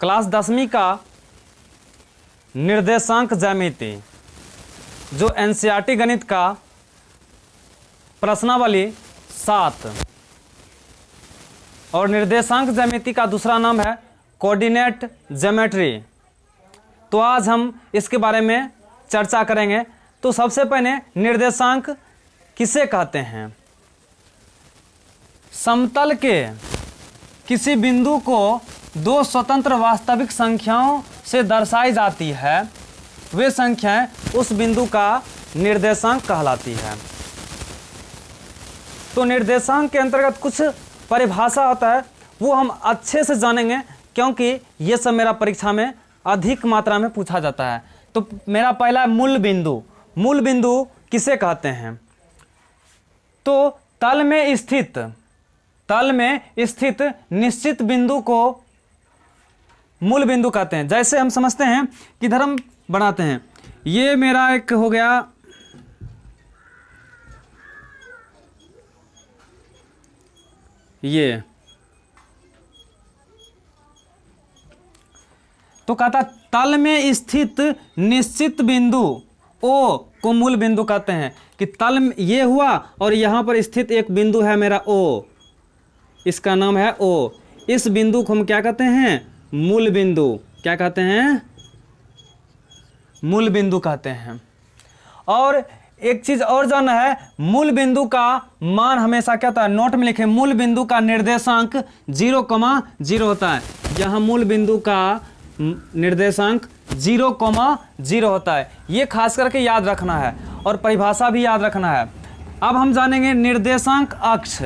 Class 10वीं का निर्देशांक ज्यामिति जो एनसीईआरटी गणित का प्रश्नावली 7 और निर्देशांक ज्यामिति का दूसरा नाम है कोऑर्डिनेट ज्योमेट्री। तो आज हम इसके बारे में चर्चा करेंगे। तो सबसे पहले निर्देशांक किसे कहते हैं? समतल के किसी बिंदु को दो स्वतंत्र वास्तविक संख्याओं से दर्शाई जाती है, वे संख्याएं उस बिंदु का निर्देशांक कहलाती है। तो निर्देशांक के अंतर्गत कुछ परिभाषा होता है, वो हम अच्छे से जानेंगे क्योंकि ये सब मेरा परीक्षा में अधिक मात्रा में पूछा जाता है। तो मेरा पहला मूल बिंदु। मूल बिंदु किसे कहते हैं? तो तल में स्थित निश्चित बिंदु को मूल बिंदु कहते हैं। जैसे हम समझते हैं कि इधर हम बनाते हैं, ये मेरा एक हो गया ये, तो कहता तल में स्थित निश्चित बिंदु ओ को मूल बिंदु कहते हैं। कि तल में ये हुआ और यहाँ पर स्थित एक बिंदु है मेरा ओ, इसका नाम है ओ। इस बिंदु को हम क्या कहते हैं? मूल बिंदु। क्या कहते हैं? मूल बिंदु कहते हैं। और एक चीज और जानना है, मूल बिंदु का मान हमेशा क्या होता है? नोट में लिखे, मूल बिंदु का निर्देशांक 0,0 होता है। यहाँ मूल बिंदु का निर्देशांक 0,0 होता है। ये खास करके याद रखना है और परिभाषा भी याद रखना है। अब हम जानेंगे निर्देशांक अक्ष।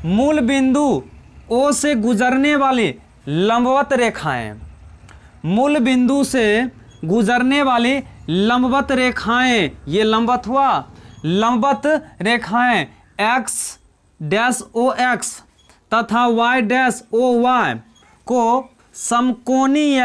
मूल बिंदु ओ से गुजरने वाली लंबवत रेखाएं, मूल बिंदु से गुजरने वाली लंबवत रेखाएं, ये लंबवत हुआ, लंबवत रेखाएं x डैश ओ एक्स तथा y डैश ओ वाई को समकोणीय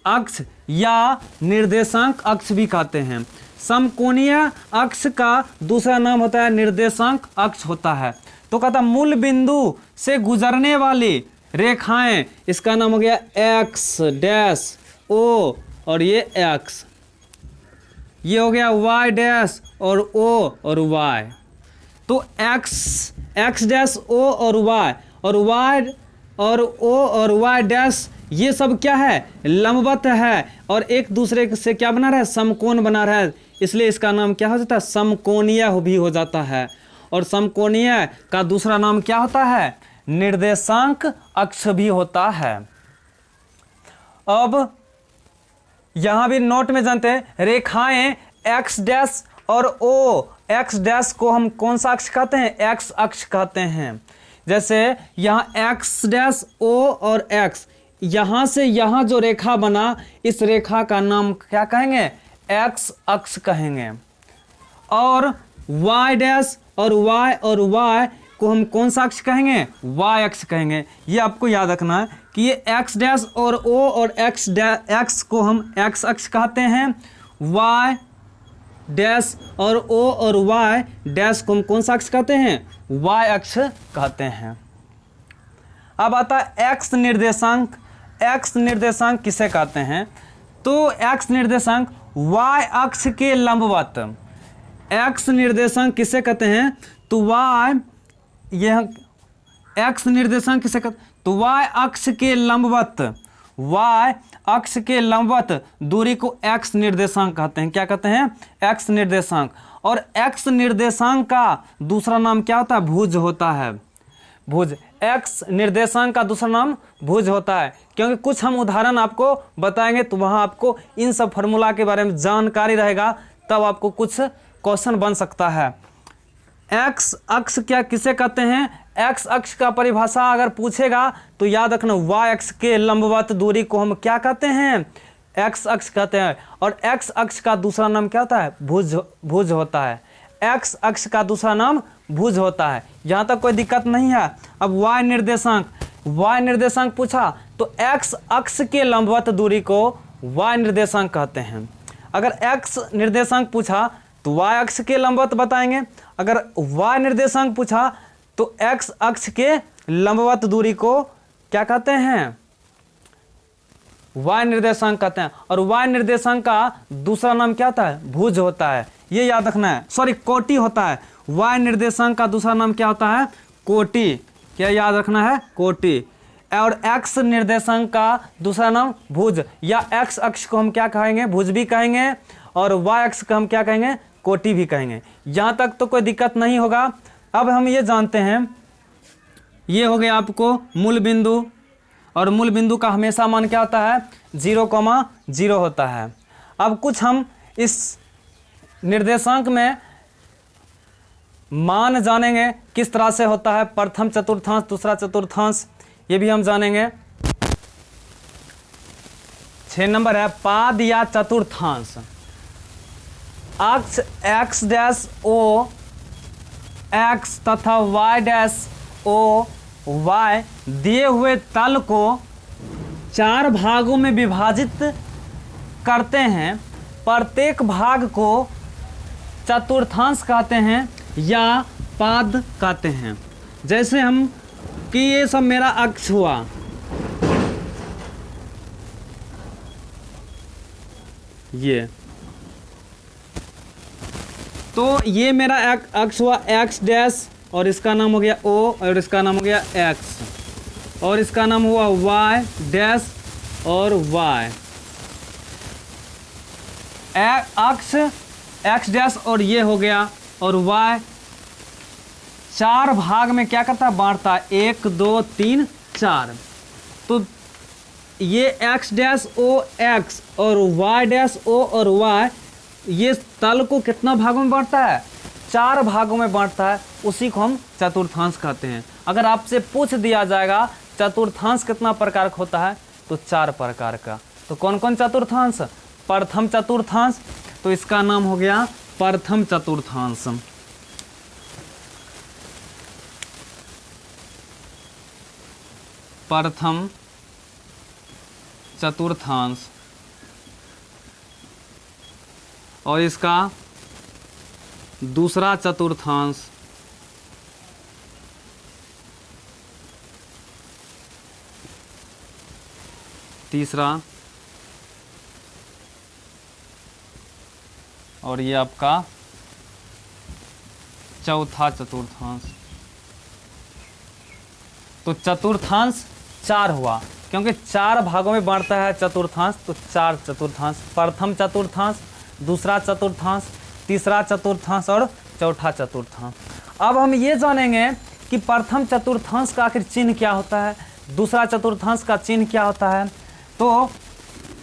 अक्ष या निर्देशांक अक्ष भी कहते हैं। समकोणीय अक्ष का दूसरा नाम होता है निर्देशांक अक्ष होता है। तो कहता मूल बिंदु से गुजरने वाली रेखाएं, इसका नाम हो गया x डैश ओ और ये x, ये हो गया y डैश और o और y। तो x डैश o और y और o और y डैश, ये सब क्या है? लंबवत है और एक दूसरे से क्या बना रहा है? समकोण बना रहा है। इसलिए इसका नाम क्या हो जाता है? समकोणीय भी हो जाता है। और समकोणीय का दूसरा नाम क्या होता है? निर्देशांक अक्ष भी होता है। अब यहां भी नोट में जानते हैं, रेखाएं x डैश और o, x डैश को हम कौन सा अक्ष कहते हैं? x अक्ष कहते हैं। जैसे यहाँ x डैश o और x, यहां से यहां जो रेखा बना, इस रेखा का नाम क्या कहेंगे? x अक्ष कहेंगे। और y डैश और y को हम कौन सा अक्ष कहेंगे? y अक्ष कहेंगे। ये आपको याद रखना है कि ये x डैश और o और x को हम x अक्ष कहते हैं, y डैश और o और y डैश को हम कौन सा अक्ष कहते हैं? y अक्ष कहते हैं। अब आता है x निर्देशांक। x निर्देशांक किसे कहते हैं? तो x निर्देशांक y अक्ष के लंबवत। x निर्देशांक किसे कहते हैं? तो y, यह x निर्देशांक किसे कहते? तो y अक्ष के लंबवत, y अक्ष के लंबवत दूरी को x निर्देशांक कहते हैं। क्या कहते हैं? x निर्देशांक। और x निर्देशांक का दूसरा नाम क्या होता है? भुज होता है। भुज, x निर्देशांक का दूसरा नाम भुज होता है। क्योंकि कुछ हम उदाहरण आपको बताएंगे तो वहाँ आपको इन सब फार्मूला के बारे में जानकारी रहेगा, तब आपको कुछ क्वेश्चन बन सकता है। x अक्ष क्या किसे कहते हैं? x अक्ष का परिभाषा अगर पूछेगा तो याद रखना, y अक्ष के लंबवत दूरी को हम क्या कहते हैं? x अक्ष कहते हैं। और x अक्ष का दूसरा नाम क्या होता है? भुज होता है। x अक्ष का दूसरा नाम भुज होता है। यहाँ तक कोई दिक्कत नहीं है। अब y निर्देशांक पूछा तो x अक्ष के लंबवत दूरी को y निर्देशांक कहते हैं। अगर x निर्देशांक पूछा तो y अक्ष के लंबवत बताएंगे। अगर y निर्देशांक पूछा तो x अक्ष के लंबवत दूरी को क्या कहते हैं? y निर्देशांक कहते हैं। और y निर्देशांक का दूसरा नाम क्या होता है? भुज होता है, ये याद रखना है। सॉरी, कोटि होता है। y निर्देशांक का दूसरा नाम क्या होता है? कोटि। क्या याद रखना है? कोटि। और x निर्देशांक का दूसरा नाम भुज, या x अक्ष को हम क्या कहेंगे? भुज भी कहेंगे, और y अक्ष को हम क्या कहेंगे? कोटि भी कहेंगे। यहाँ तक तो कोई दिक्कत नहीं होगा। अब हम ये जानते हैं, ये हो गया आपको मूल बिंदु, और मूल बिंदु का हमेशा मान क्या होता है? 0,0 होता है। अब कुछ हम इस निर्देशांक में मान जानेंगे किस तरह से होता है, प्रथम चतुर्थांश, दूसरा चतुर्थांश, ये भी हम जानेंगे। 6 नंबर है पाद या चतुर्थांश। अक्ष x डैश o x तथा y डैश o y दिए हुए तल को 4 भागों में विभाजित करते हैं। प्रत्येक भाग को चतुर्थांश कहते हैं या पाद कहते हैं। जैसे हम कि ये सब मेरा अक्ष हुआ, ये तो ये मेरा अक्ष हुआ x डैश, और इसका नाम हो गया o, और इसका नाम हो गया x, और इसका नाम हुआ y डैश और y। अक्ष x डैश और ये हो गया, और y 4 भाग में क्या करता है? बांटता है, 1 2 3 4। तो ये x डैश o x और y डैश o और y, ये तल को कितना भागों में बांटता है? 4 भागों में बांटता है। उसी को हम चतुर्थांश कहते हैं। अगर आपसे पूछ दिया जाएगा चतुर्थांश कितना प्रकार का होता है, तो 4 प्रकार का। तो कौन कौन चतुर्थांश? प्रथम चतुर्थांश, तो इसका नाम हो गया प्रथम चतुर्थांश। प्रथम चतुर्थांश, और इसका दूसरा चतुर्थांश, तीसरा, और ये आपका चौथा चतुर्थांश। तो चतुर्थांश 4 हुआ, क्योंकि 4 भागों में बांटता है चतुर्थांश, तो 4 चतुर्थांश। प्रथम चतुर्थांश, दूसरा चतुर्थांश, तीसरा चतुर्थांश और चौथा चतुर्थांश। अब हम ये जानेंगे कि प्रथम चतुर्थांश का आखिर चिन्ह क्या होता है, दूसरा चतुर्थांश का चिन्ह क्या होता है। तो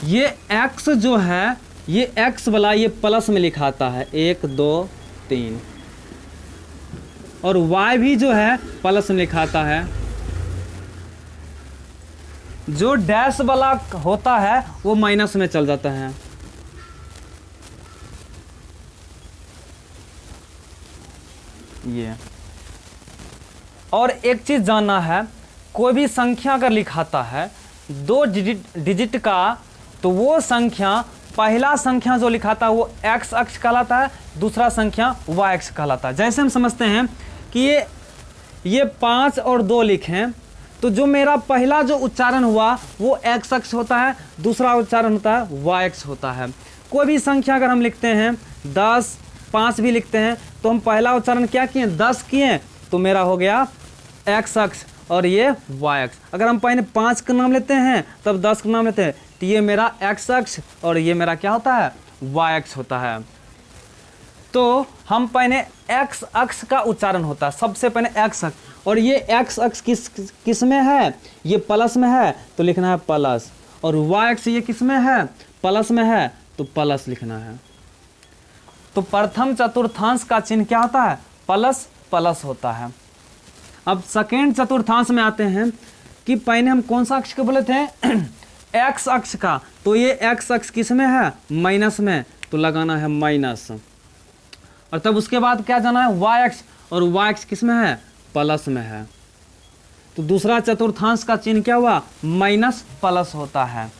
ये x जो है, ये x वाला ये प्लस में लिखाता है, 1 2 3, और y भी जो है प्लस में लिखाता है। जो डैश वाला होता है वो माइनस में चल जाता है। ये और एक चीज जानना है, कोई भी संख्या अगर लिखाता है 2 डिजिट का, तो वो संख्या, पहला संख्या जो लिखाता है वो x अक्ष कहलाता है, दूसरा संख्या y अक्ष कहलाता है। जैसे हम समझते हैं कि ये 5 और 2 लिखें, तो जो मेरा पहला जो उच्चारण हुआ वो x अक्ष होता है, दूसरा उच्चारण होता है y अक्ष होता है। कोई भी संख्या अगर हम लिखते हैं 10, 5 भी लिखते हैं, तो हम पहला उच्चारण क्या किए? 10 किए, तो मेरा हो गया x अक्ष और ये y अक्ष। अगर हम पहले 5 का नाम लेते हैं तब 10 का नाम लेते हैं, तो ये मेरा x अक्ष और ये मेरा क्या होता है? y अक्ष होता है। तो हम पहले x अक्ष का उच्चारण होता है, सबसे पहले x अक्ष, और ये x अक्ष किस में है? ये प्लस में है, तो लिखना है प्लस, और y अक्ष ये किस में है? प्लस में है, तो प्लस लिखना है। तो प्रथम चतुर्थांश का चिन्ह क्या होता है? प्लस प्लस होता है। अब सेकेंड चतुर्थांश में आते हैं कि पहले हम कौन सा अक्ष को बोले थे? x अक्ष का। तो ये x अक्ष किस में है? माइनस में, तो लगाना है माइनस। और तब उसके बाद क्या जाना है? y अक्ष, और y अक्ष किस में है? प्लस में है। तो दूसरा चतुर्थांश का चिन्ह क्या हुआ? माइनस प्लस होता है।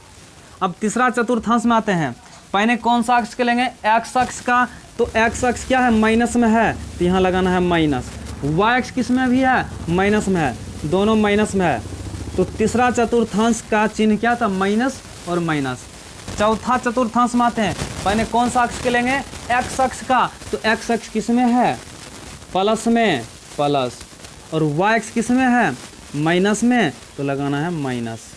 अब तीसरा चतुर्थांश में आते हैं, पहले कौन सा अक्ष के लेंगे? x अक्ष का। तो x अक्ष क्या है? माइनस में है, तो यहाँ लगाना है माइनस। y अक्ष किस में भी है? माइनस में है, दोनों माइनस में है। तो तीसरा चतुर्थांश का चिन्ह क्या था? माइनस और माइनस। चौथा चतुर्थांश में आते हैं, पहले कौन सा अक्ष के लेंगे, एक्स अक्ष का। तो एक्स अक्ष किस में है, प्लस में, प्लस, और वाई अक्ष किस में है, माइनस में, तो लगाना है माइनस।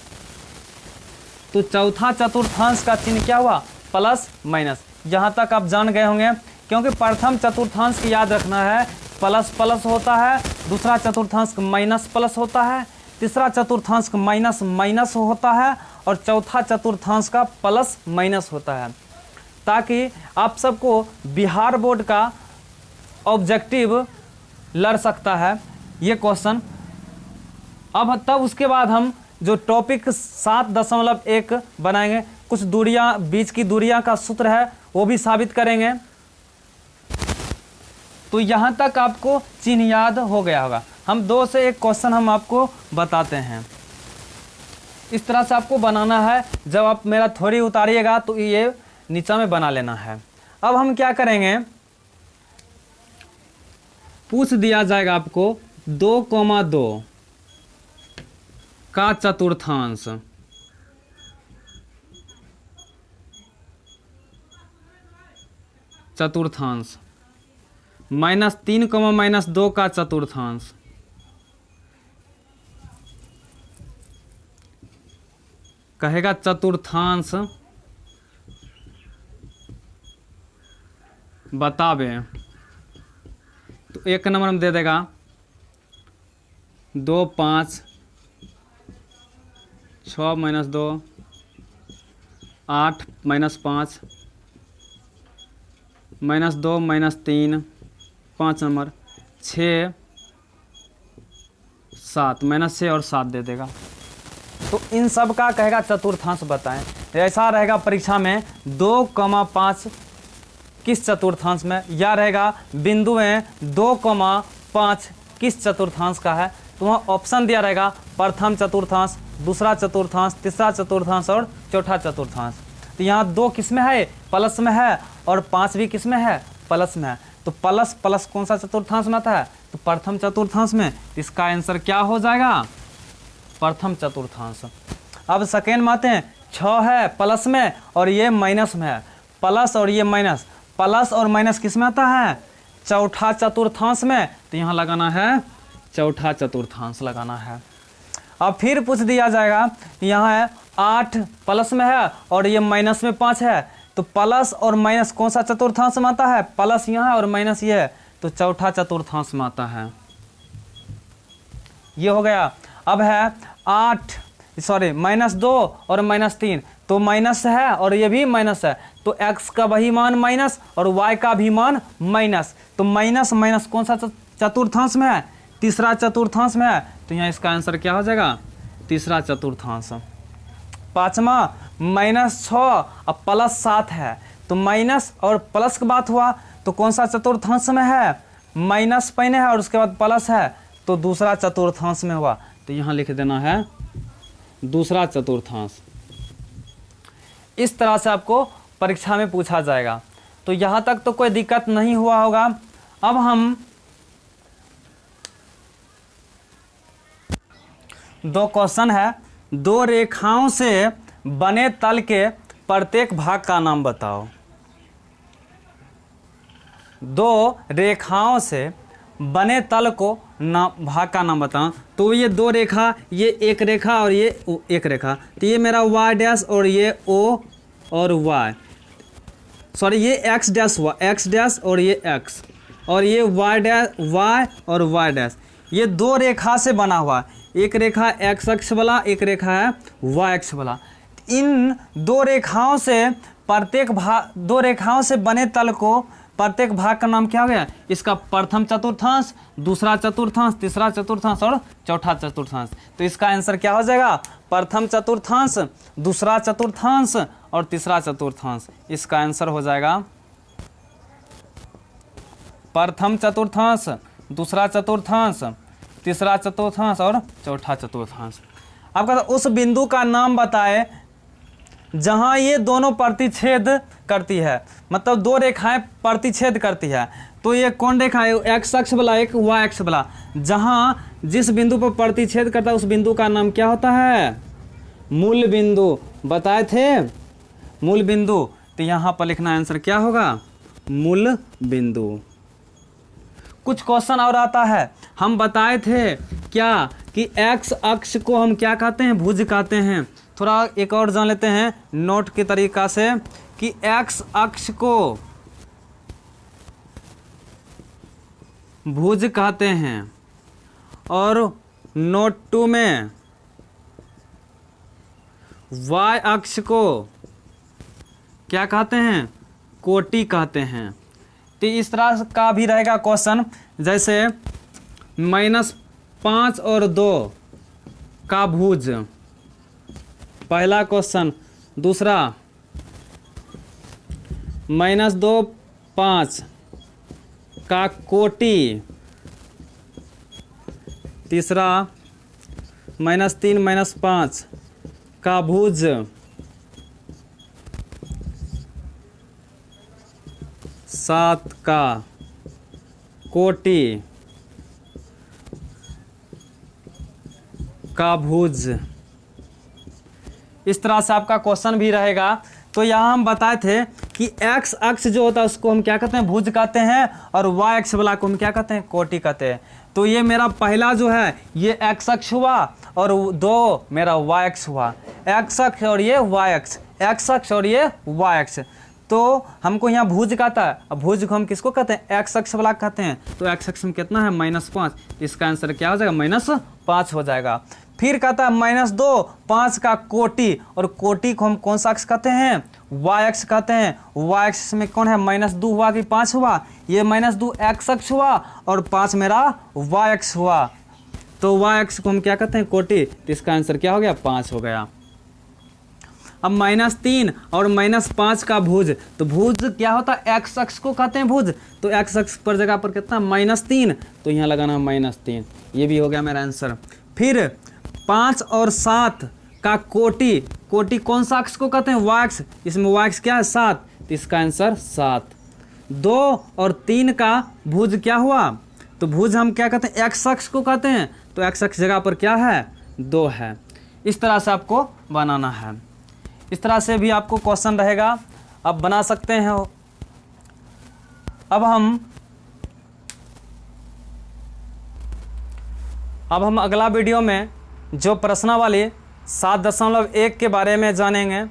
तो चौथा चतुर्थांश का चिन्ह क्या हुआ, प्लस माइनस। यहाँ तक आप जान गए होंगे, क्योंकि प्रथम चतुर्थांश की याद रखना है, प्लस प्लस होता है, दूसरा चतुर्थांश माइनस प्लस होता है, तीसरा चतुर्थांश माइनस माइनस होता है, और चौथा चतुर्थांश का प्लस माइनस होता है, ताकि आप सबको बिहार बोर्ड का ऑब्जेक्टिव लड़ सकता है ये क्वेश्चन। अब तब उसके बाद हम जो टॉपिक 7.1 बनाएंगे, कुछ दूरियां, बीच की दूरियां का सूत्र है वो भी साबित करेंगे। तो यहाँ तक आपको चिन्ह याद हो गया होगा। हम 2 से 1 क्वेश्चन हम आपको बताते हैं, इस तरह से आपको बनाना है। जब आप मेरा थ्योरी उतारिएगा तो ये नीचा में बना लेना है। अब हम क्या करेंगे, पूछ दिया जाएगा आपको 2,2 का चतुर्थांश, चतुर्थांश -3, -2 का चतुर्थांश, कहेगा चतुर्थांश बतावे। तो 1 नंबर में दे देगा 2, 5, 6 - 2, 8 - 5, -2 -3, 5 नंबर 6, 7, -6 और 7 दे देगा। तो इन सब का कहेगा चतुर्थांश बताएं। ऐसा रहेगा परीक्षा में 2,5 किस चतुर्थांश में, या रहेगा बिंदुएं 2,5 किस चतुर्थांश का है। तो वहाँ ऑप्शन दिया रहेगा प्रथम चतुर्थांश, दूसरा चतुर्थांश, तीसरा चतुर्थांश और चौथा चतुर्थांश। तो यहाँ 2 किस में है, प्लस में है, और 5 भी किस में है, प्लस में है। तो प्लस प्लस कौन सा चतुर्थांश में आता है, तो प्रथम चतुर्थांश में। इसका आंसर क्या हो जाएगा, प्रथम चतुर्थांश। अब सेकेंड में आते हैं, 6 है प्लस में और ये माइनस में है, प्लस और ये माइनस, प्लस और माइनस किस में आता है, चौथा चतुर्थांश में। तो यहाँ लगाना है चौथा चतुर्थांश लगाना है। अब फिर पूछ दिया जाएगा, यहाँ है 8 प्लस में है और ये माइनस में 5 है, तो प्लस और माइनस कौन सा चतुर्थांश में आता है, प्लस यहाँ है और माइनस ये है, तो चौथा चतुर्थांश में आता है। ये हो गया। अब है -2 और -3, तो माइनस है और ये भी माइनस है, तो x का वही मान माइनस और y का भी मान माइनस। तो माइनस माइनस कौन सा चतुर्थांश में है, तीसरा चतुर्थांश में है। तो यहाँ इसका आंसर क्या हो जाएगा, तीसरा चतुर्थांश। पांचवा -6 और +7 है, तो माइनस और प्लस की बात हुआ, तो कौन सा चतुर्थांश में है, माइनस पहले है और उसके बाद प्लस है, तो दूसरा चतुर्थांश में हुआ। तो यहाँ लिख देना है दूसरा चतुर्थांश। इस तरह से आपको परीक्षा में पूछा जाएगा। तो यहाँ तक तो कोई दिक्कत नहीं हुआ होगा। अब हम 2 क्वेश्चन है, 2 रेखाओं से बने तल के प्रत्येक भाग का नाम बताओ। 2 रेखाओं से बने तल को भाग का नाम बताओ। तो ये 2 रेखा, ये एक रेखा और ये एक रेखा, तो ये मेरा y डैश और ये o और y, सॉरी ये x डैश हुआ, x डैश और ये x, और ये y डैश y और y डैश, ये 2 रेखा से बना हुआ। एक रेखा x अक्ष वाला, एक रेखा है y अक्ष वाला। इन 2 रेखाओं से प्रत्येक भाग, 2 रेखाओं से बने तल को प्रत्येक भाग का नाम क्या हो गया, इसका प्रथम चतुर्थांश, दूसरा चतुर्थांश, तीसरा चतुर्थांश और चौथा चतुर्थांश। तो इसका आंसर क्या हो जाएगा, प्रथम चतुर्थांश, दूसरा चतुर्थांश और तीसरा चतुर्थांश। इसका आंसर हो जाएगा प्रथम चतुर्थांश, दूसरा चतुर्थांश, तीसरा चतुर्थांश और चौथा चतुर्थांश। आपका उस बिंदु का नाम बताए जहां ये दोनों प्रतिच्छेद करती है, मतलब 2 रेखाएं प्रतिच्छेद करती है। तो ये कौन रेखा है, एक्स अक्ष वाला, एक वाई अक्ष वाला। जहां जिस बिंदु पर प्रतिच्छेद करता है उस बिंदु का नाम क्या होता है, मूल बिंदु बताए थे, मूल बिंदु, तो यहाँ पर लिखना आंसर क्या होगा, मूल बिंदु। कुछ क्वेश्चन और आता है, हम बताए थे क्या कि एक्स अक्ष को हम क्या कहते हैं, भुज कहते हैं। थोड़ा एक और जान लेते हैं नोट के तरीका से कि एक्स अक्ष को भुज कहते हैं और नोट 2 में वाई अक्ष को क्या कहते हैं, कोटि कहते हैं। तो इस तरह का भी रहेगा क्वेश्चन, जैसे -5 और 2 का भुज, पहला क्वेश्चन। दूसरा -2 5 का कोटि। तीसरा -3 5 का भुज। सात का कोटि का भुज। इस तरह से आपका क्वेश्चन भी रहेगा। तो यहाँ हम बताए थे कि एक्स अक्ष जो होता है उसको हम क्या कहते हैं, भुज कहते हैं, और वाई अक्ष वाला को हम क्या कहते हैं, कोटि कहते हैं। तो ये मेरा पहला जो है ये एक्स अक्ष हुआ और 2 मेरा वाई अक्ष हुआ। एक्स अक्ष और ये वाई अक्ष, एक्स अक्ष और ये वाई अक्ष। तो हमको यहाँ भुज कहता है, अब भुज को हम किसको कहते हैं, एक्स अक्ष वाला कहते हैं। तो एक्स अक्ष में कितना है, -5, इसका आंसर क्या हो जाएगा, -5 हो जाएगा। फिर कहता है -2 5 का कोटि, और कोटि को हम कौन सा अक्ष कहते हैं, वाई अक्ष कहते हैं। वाई अक्ष में कौन है, -2 हुआ कि 5 हुआ, ये -2 एक्स अक्ष हुआ और 5 मेरा वाई अक्ष हुआ। तो वाई अक्ष को हम क्या कहते हैं, कोटि। तो इसका आंसर क्या हो गया, 5 हो गया। अब -3 और -5 का भुज, तो भुज क्या होता है, एक्स अक्ष को कहते हैं भुज। तो एक्स अक्ष पर जगह पर कितना, -3, तो यहाँ लगाना है -3। ये भी हो गया मेरा आंसर। फिर 5 और 7 का कोटि, कोटि कौन सा अक्ष को कहते हैं, वाई अक्ष। इसमें वाई अक्ष क्या है, 7, तो इसका आंसर 7। 2 और 3 का भुज क्या हुआ, तो भुज हम क्या कहते हैं, एक्स अक्ष को कहते हैं। तो एक्स अक्ष जगह पर क्या है, 2 है। इस तरह से आपको बनाना है। इस तरह से भी आपको क्वेश्चन रहेगा, आप बना सकते हैं। अब हम अगला वीडियो में जो प्रश्नावली 7.1 के बारे में जानेंगे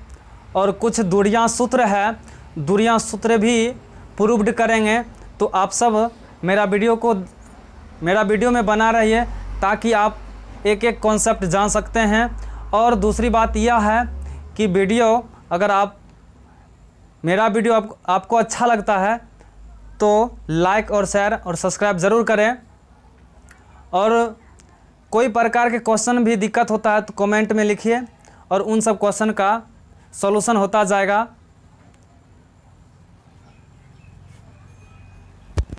और कुछ दूरियां सूत्र है, दूरियां सूत्र भी प्रूव्ड करेंगे। तो आप सब मेरा वीडियो में बना रहिए ताकि आप एक एक कॉन्सेप्ट जान सकते हैं। और दूसरी बात यह है कि मेरा वीडियो आपको अच्छा लगता है तो लाइक और शेयर और सब्सक्राइब ज़रूर करें। और कोई प्रकार के क्वेश्चन भी दिक्कत होता है तो कमेंट में लिखिए और उन सब क्वेश्चन का सॉल्यूशन होता जाएगा।